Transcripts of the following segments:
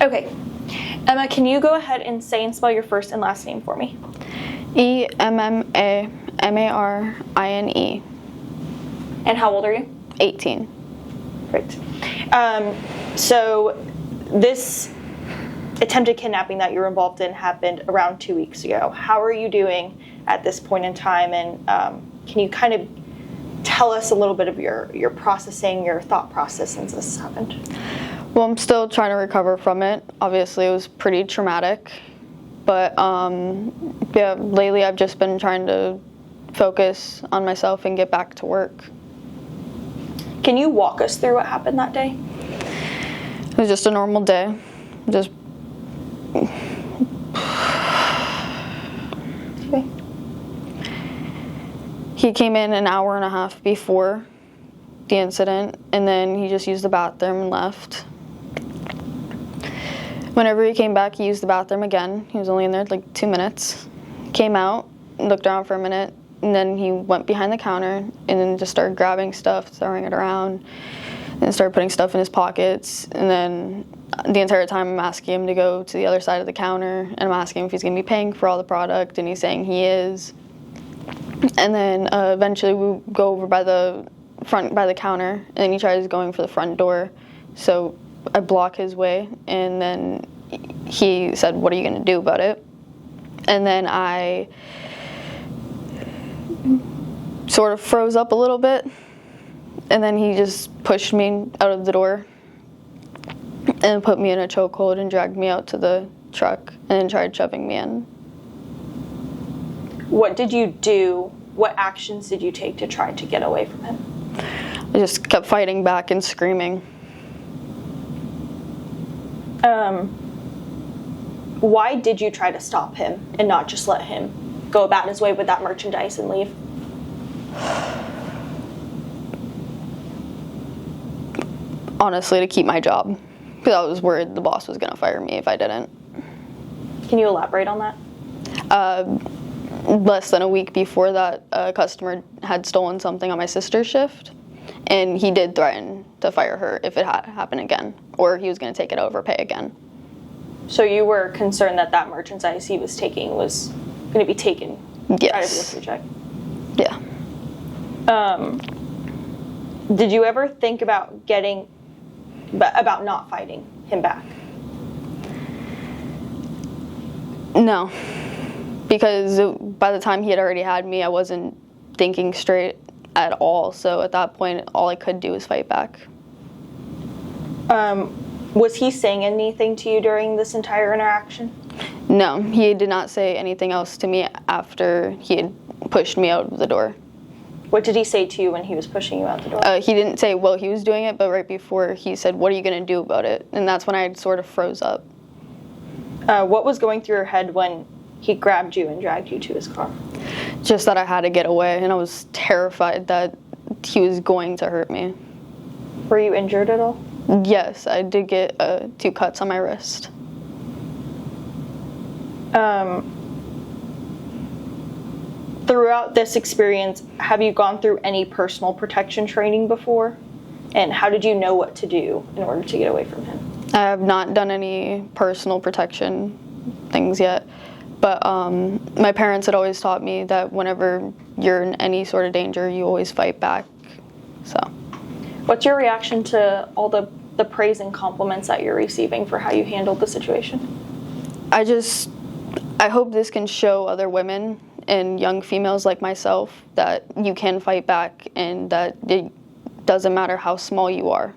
Okay. Emma, can you go ahead and say and spell your first and last name for me? Emmamarine. And how old are you? 18. Great. So this attempted kidnapping that you were involved in happened around 2 weeks ago. How are you doing at this point in time? And can you kind of tell us a little bit of your processing, your thought process since this happened? Well, I'm still trying to recover from it. Obviously, it was pretty traumatic. But yeah, lately I've just been trying to focus on myself and get back to work. Can you walk us through what happened that day? It was just a normal day. Just okay. He came in an hour and a half before the incident, and then he just used the bathroom and left. Whenever he came back, he used the bathroom again. He was only in there like 2 minutes. Came out, looked around for a minute, and then he went behind the counter and then just started grabbing stuff, throwing it around, and started putting stuff in his pockets. And then the entire time I'm asking him to go to the other side of the counter, and I'm asking him if he's going to be paying for all the product, and he's saying he is. And then eventually we go over by the front, by the counter, and then he tries going for the front door. So I block his way, and then he said, "What are you going to do about it?" And then I sort of froze up a little bit, and then he just pushed me out of the door and put me in a chokehold and dragged me out to the truck and then tried shoving me in. What did you do? What actions did you take to try to get away from him? I just kept fighting back and screaming. Why did you try to stop him and not just let him go about his way with that merchandise and leave? Honestly, to keep my job, because I was worried the boss was going to fire me if I didn't. Can you elaborate on that? Less than a week before that, a customer had stolen something on my sister's shift, and he did threaten to fire her if it happened again, or he was going to take it over, pay again. So you were concerned that that merchandise he was taking was going to be taken Yes. out of your paycheck? Yeah. Did you ever think about about not fighting him back? No, because by the time he had already had me, I wasn't thinking straight at all. So at that point, all I could do was fight back. Was he saying anything to you during this entire interaction? No, he did not say anything else to me after he had pushed me out of the door. What did he say to you when he was pushing you out the door? He didn't say while he was doing it, but right before he said, "What are you going to do about it?" And that's when I sort of froze up. What was going through your head when he grabbed you and dragged you to his car? Just that I had to get away, and I was terrified that he was going to hurt me. Were you injured at all? Yes, I did get 2 cuts on my wrist. Throughout this experience, have you gone through any personal protection training before? And how did you know what to do in order to get away from him? I have not done any personal protection things yet, but my parents had always taught me that whenever you're in any sort of danger, you always fight back. So, what's your reaction to all the praise and compliments that you're receiving for how you handled the situation? I hope this can show other women and young females like myself that you can fight back and that it doesn't matter how small you are.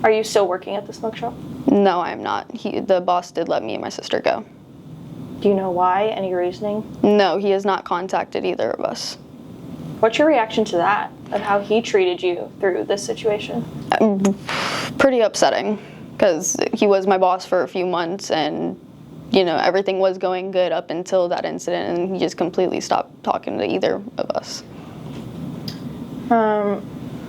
Are you still working at the smoke shop? No, I'm not. The boss did let me and my sister go. Do you know why? Any reasoning? No, he has not contacted either of us. What's your reaction to that, of how he treated you through this situation? Pretty upsetting, because he was my boss for a few months, and everything was going good up until that incident, and he just completely stopped talking to either of us.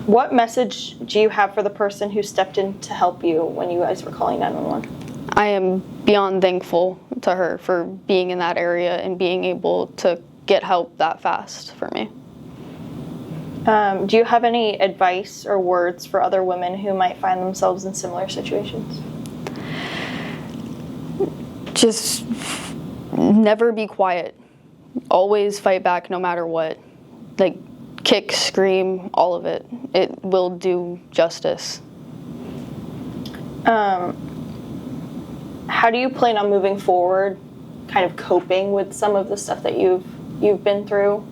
What message do you have for the person who stepped in to help you when you guys were calling 911? I am beyond thankful to her for being in that area and being able to get help that fast for me. Do you have any advice or words for other women who might find themselves in similar situations? Just never be quiet. Always fight back no matter what. Like, kick, scream, all of it. It will do justice. How do you plan on moving forward, kind of coping with some of the stuff that you've been through?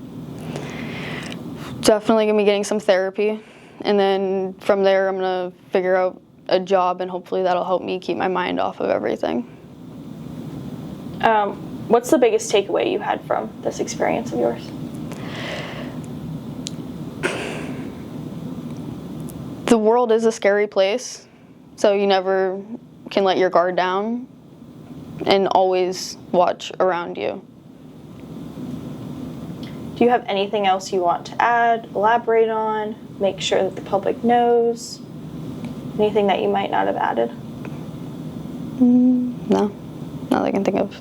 Definitely gonna be getting some therapy, and then from there I'm gonna figure out a job, and hopefully that'll help me keep my mind off of everything. What's the biggest takeaway you had from this experience of yours? The world is a scary place, so you never can let your guard down, and always watch around you. Do you have anything else you want to add, elaborate on, make sure that the public knows? Anything that you might not have added? No, not that I can think of.